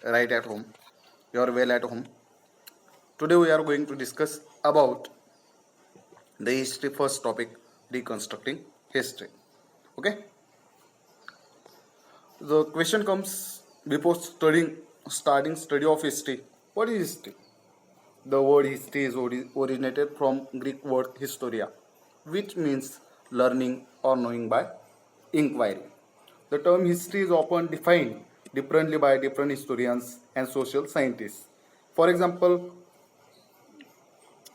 right at home. You are well at home. Today we are going to discuss about the history first topic, reconstructing history. Okay. The question comes before starting study of history. What is history? The word history is originated from Greek word historia, which means learning or knowing by inquiry. The term history is often defined differently by different historians and social scientists. For example,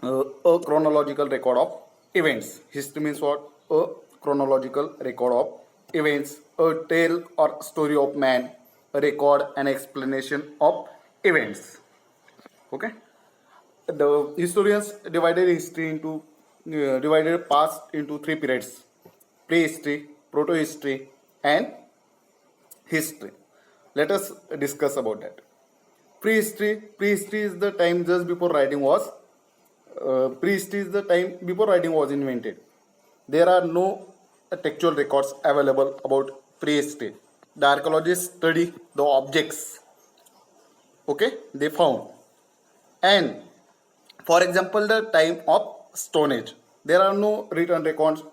a chronological record of events. History means what? A chronological record of events, a tale or story of man, a record and explanation of events. Okay. The historians divided past into three periods: prehistory, proto-history, and history. Let us discuss about that. Prehistory is the time just before writing was. Prehistory is the time before writing was invented. There are no textual records available about prehistory. The archaeologists study the objects. Okay, they found. And for example, the time of Stone Age. There are no written records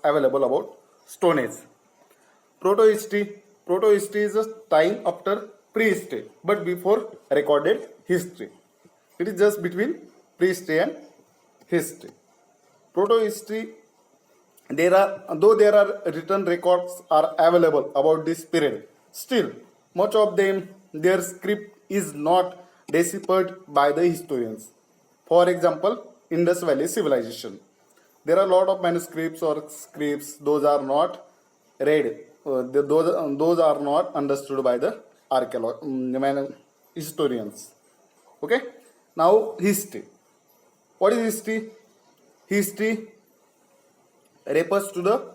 available about Stone Age. Proto-history is a time after prehistory, but before recorded history. It is just between prehistory and history. Proto-history, there are written records are available about this period. Still, much of them, their script is not deciphered by the historians. For example, Indus Valley Civilization. There are a lot of manuscripts or scripts, those are not read, those are not understood by the historians. Okay, now history. What is history? History refers to the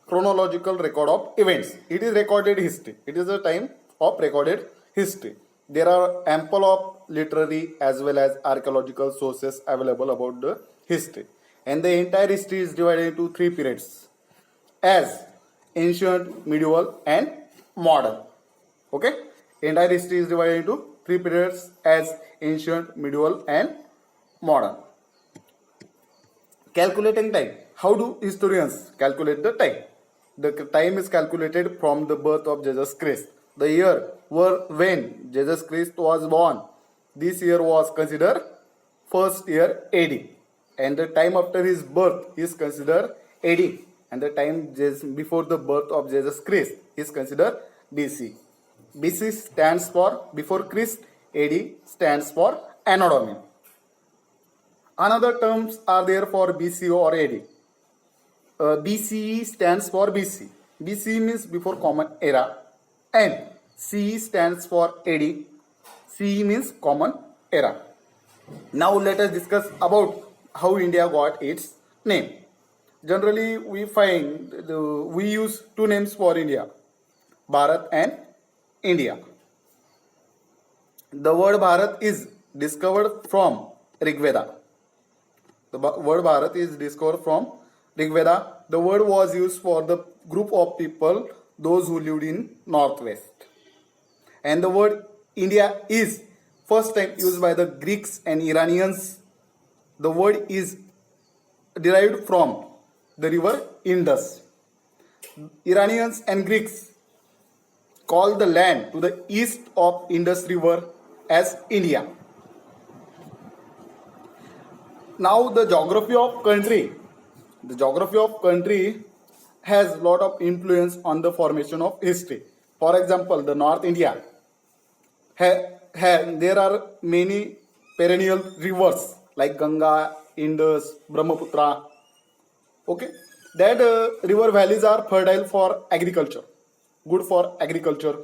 chronological record of events. It is recorded history. It is a time of recorded history. There are ample of literary as well as archaeological sources available about the history. And the entire history is divided into three periods as ancient, medieval, and modern. Okay? Entire history is divided into three periods as ancient, medieval, and modern. Calculating time. How do historians calculate the time? The time is calculated from the birth of Jesus Christ. The year when Jesus Christ was born. This year was considered first year AD. And the time after his birth is considered AD. And the time before the birth of Jesus Christ is considered BC. BC stands for before Christ. AD stands for anno. Another terms are there for BC or AD. BCE stands for BC. BC means before common era, and CE stands for AD. CE means common era. Now let us discuss about how India got its name. Generally, we use two names for India: Bharat and India. The word Bharat is discovered from Rig Veda. The word Bharat is discovered from Rig Veda. The word was used for the group of people, those who lived in northwest. And the word India is first time used by the Greeks and Iranians. The word is derived from the river Indus. Iranians and Greeks call the land to the east of Indus River as India. Now the geography of country. The geography of country has a lot of influence on the formation of history. For example, the North India, there are many perennial rivers like Ganga, Indus, Brahmaputra. Okay, that river valleys are fertile for agriculture, good for agriculture.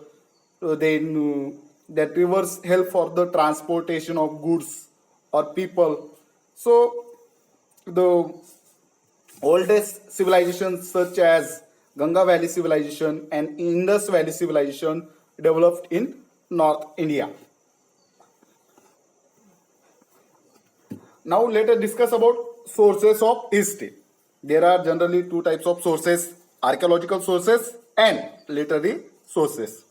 That rivers help for the transportation of goods or people. So the oldest civilizations such as Ganga Valley civilization and Indus Valley civilization developed in North India. Now let us discuss about sources of history. There are generally two types of sources: archaeological sources and literary sources.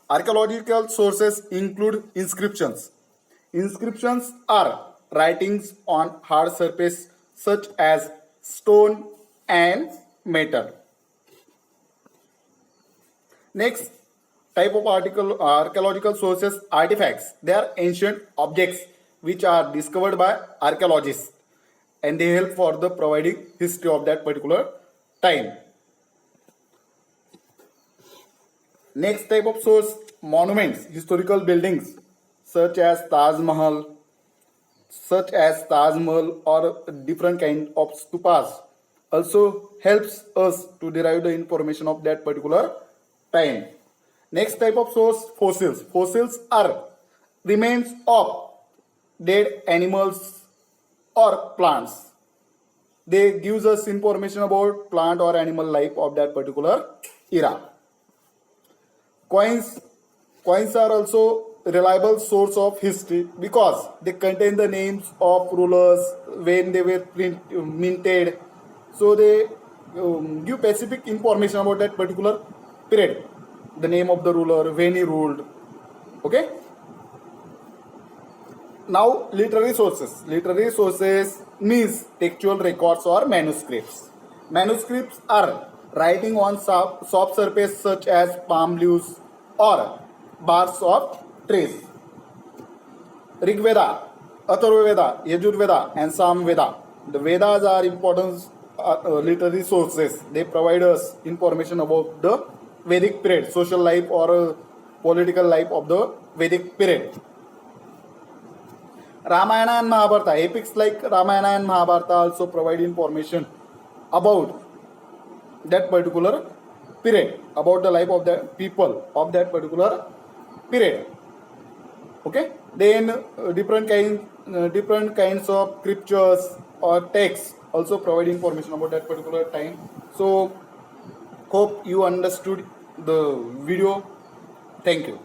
Archaeological sources include inscriptions. Inscriptions are writings on hard surface such as stone and metal. Next type of archaeological sources, artifacts. They are ancient objects which are discovered by archaeologists and they help for the providing history of that particular time. Next type of source, monuments, historical buildings such as Taj Mahal, or different kind of stupas also helps us to derive the information of that particular time. Next type of source, fossils. Fossils are remains of dead animals or plants. They gives us information about plant or animal life of that particular era. Coins are also reliable source of history because they contain the names of rulers when they were minted. So they give specific information about that particular period, the name of the ruler, when he ruled. Okay. Now literary sources. Literary sources means textual records or manuscripts. Manuscripts are writing on soft surface such as palm leaves or bars of trees. Rig Veda, Atharva Veda, Yajur Veda and Sam Veda. The Vedas are important literary sources. They provide us information about the Vedic period, social life or political life of the Vedic period. Ramayana and Mahabharata, epics like Ramayana and Mahabharata also provide information about that particular period, about the life of the people of that particular period. Okay. Then different kinds of scriptures or texts also provide information about that particular time. So hope you understood the video. Thank you.